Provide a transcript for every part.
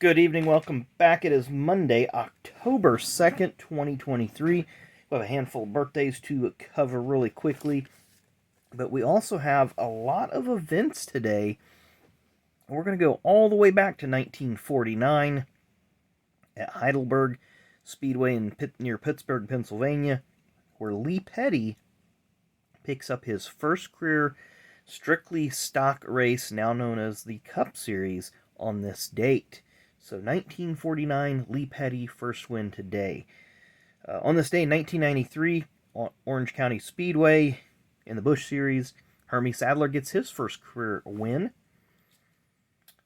Good evening. Welcome back. It is Monday, October 2nd, 2023. We have a handful of birthdays to cover really quickly, but we also have a lot of events today. We're going to go all the way back to 1949 at Heidelberg Speedway near Pittsburgh, Pennsylvania, where Lee Petty picks up his first career strictly stock race, now known as the Cup Series, on this date. So 1949, Lee Petty, first win today. On this day in 1993, on Orange County Speedway in the Busch Series, Hermie Sadler gets his first career win.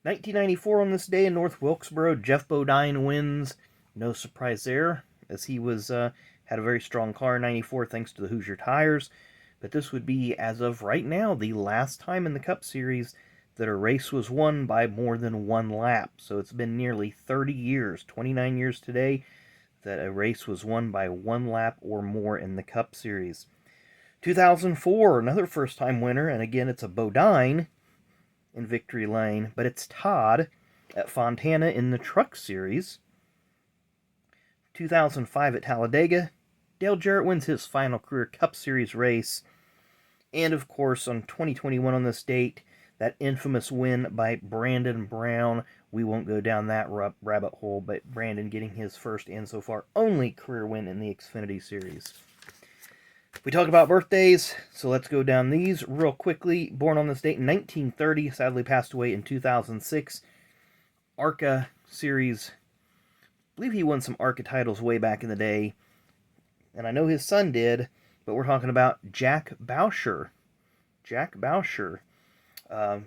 1994, on this day in North Wilkesboro, Jeff Bodine wins. No surprise there, as he had a very strong car in 94 thanks to the Hoosier tires. But this would be, as of right now, the last time in the Cup Series that a race was won by more than one lap. So it's been nearly 30 years, 29 years today, that a race was won by one lap or more in the Cup Series. 2004, another first-time winner, and again it's a Bodine in Victory Lane, but it's Todd at Fontana in the Truck Series. 2005 at Talladega, Dale Jarrett wins his final career Cup Series race. And of course, on 2021 on this date, that infamous win by Brandon Brown. We won't go down that rabbit hole, but Brandon getting his first and so far only career win in the Xfinity Series. We talk about birthdays, so let's go down these real quickly. Born on this date in 1930, sadly passed away in 2006. ARCA Series, I believe he won some ARCA titles way back in the day, and I know his son did, but we're talking about Jack Bowsher. Jack Bowsher.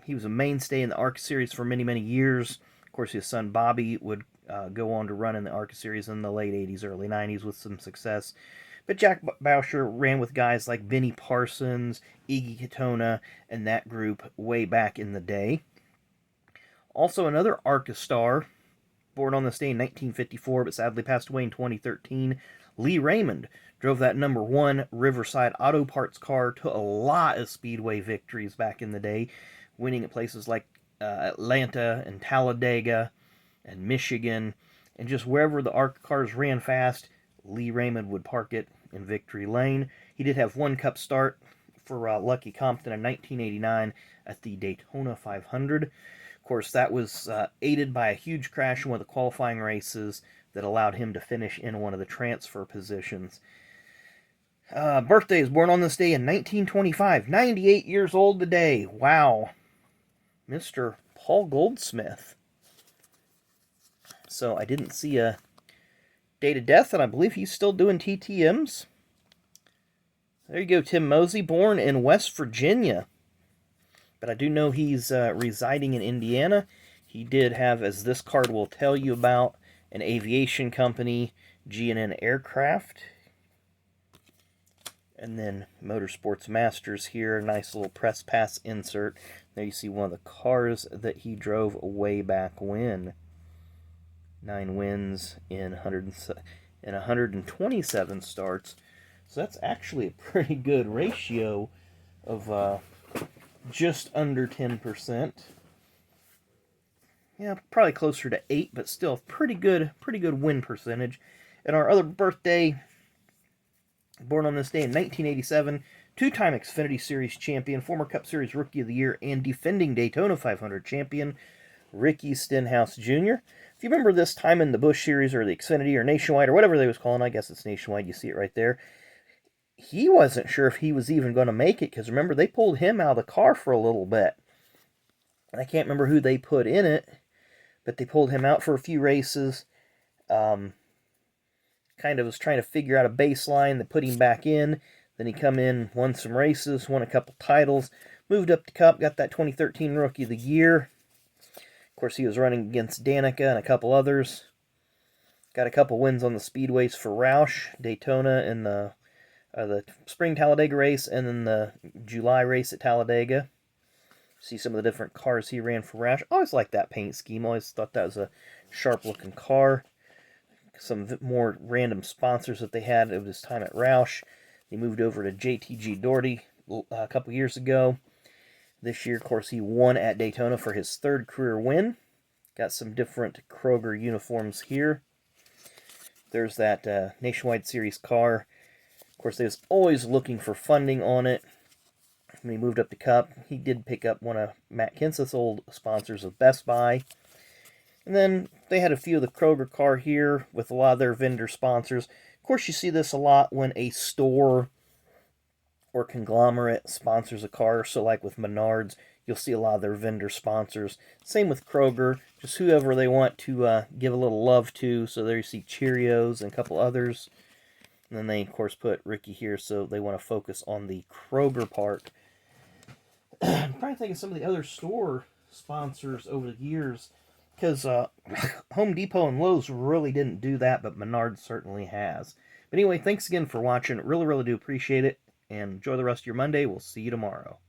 He was a mainstay in the ARCA Series for many, many years. Of course, his son Bobby would go on to run in the ARCA Series in the late 80s, early 90s with some success. But Jack Bowsher ran with guys like Benny Parsons, Iggy Katona, and that group way back in the day. Also, another ARCA star, born on this day in 1954, but sadly passed away in 2013, Lee Raymond. Drove that number 1 Riverside Auto Parts car to a lot of Speedway victories back in the day, winning at places like Atlanta and Talladega and Michigan, and just wherever the ARCA cars ran fast, Lee Raymond would park it in Victory Lane. He did have one Cup start for Lucky Compton in 1989 at the Daytona 500. Of course, that was aided by a huge crash in one of the qualifying races that allowed him to finish in one of the transfer positions. Birthdays, born on this day in 1925, 98 years old today. Wow. Mr. Paul Goldsmith. So I didn't see a date of death, and I believe he's still doing TTMs. There you go, Tim Mosey, born in West Virginia. But I do know he's residing in Indiana. He did have, as this card will tell you about, an aviation company, G&N Aircraft. And then Motorsports Masters here, a nice little press pass insert. There you see one of the cars that he drove way back when. 9 wins in 127 starts. So that's actually a pretty good ratio of just under 10%. Yeah, probably closer to 8, but still pretty good win percentage. And our other birthday, born on this day in 1987, two-time Xfinity Series champion, former Cup Series Rookie of the Year, and defending Daytona 500 champion, Ricky Stenhouse Jr. If you remember this time in the Busch Series or the Xfinity or Nationwide or whatever they was calling, I guess it's Nationwide, you see it right there, he wasn't sure if he was even going to make it, because remember, they pulled him out of the car for a little bit. I can't remember who they put in it, but they pulled him out for a few races. Kind of was trying to figure out a baseline. They put him back in. Then he come in, won some races, won a couple titles, moved up to Cup, got that 2013 Rookie of the Year. Of course, he was running against Danica and a couple others. Got a couple wins on the speedways for Roush, Daytona, and the Spring Talladega race, and then the July race at Talladega. See some of the different cars he ran for Roush. I always liked that paint scheme. Always thought that was a sharp-looking car. Some more random sponsors that they had at his time at Roush. He moved over to JTG Doherty a couple years ago. This year, of course, he won at Daytona for his third career win. Got some different Kroger uniforms here. There's that Nationwide Series car. Of course, they was always looking for funding on it. When he moved up to Cup, he did pick up one of Matt Kenseth's old sponsors of Best Buy. And then they had a few of the Kroger car here with a lot of their vendor sponsors. Of course, you see this a lot when a store or conglomerate sponsors a car. So like with Menards, you'll see a lot of their vendor sponsors. Same with Kroger, just whoever they want to give a little love to. So there you see Cheerios and a couple others. And then they, of course, put Ricky here, so they want to focus on the Kroger part. I'm trying to think of some of the other store sponsors over the years, because Home Depot and Lowe's really didn't do that, but Menards certainly has. But anyway, thanks again for watching. Really, really do appreciate it, and enjoy the rest of your Monday. We'll see you tomorrow.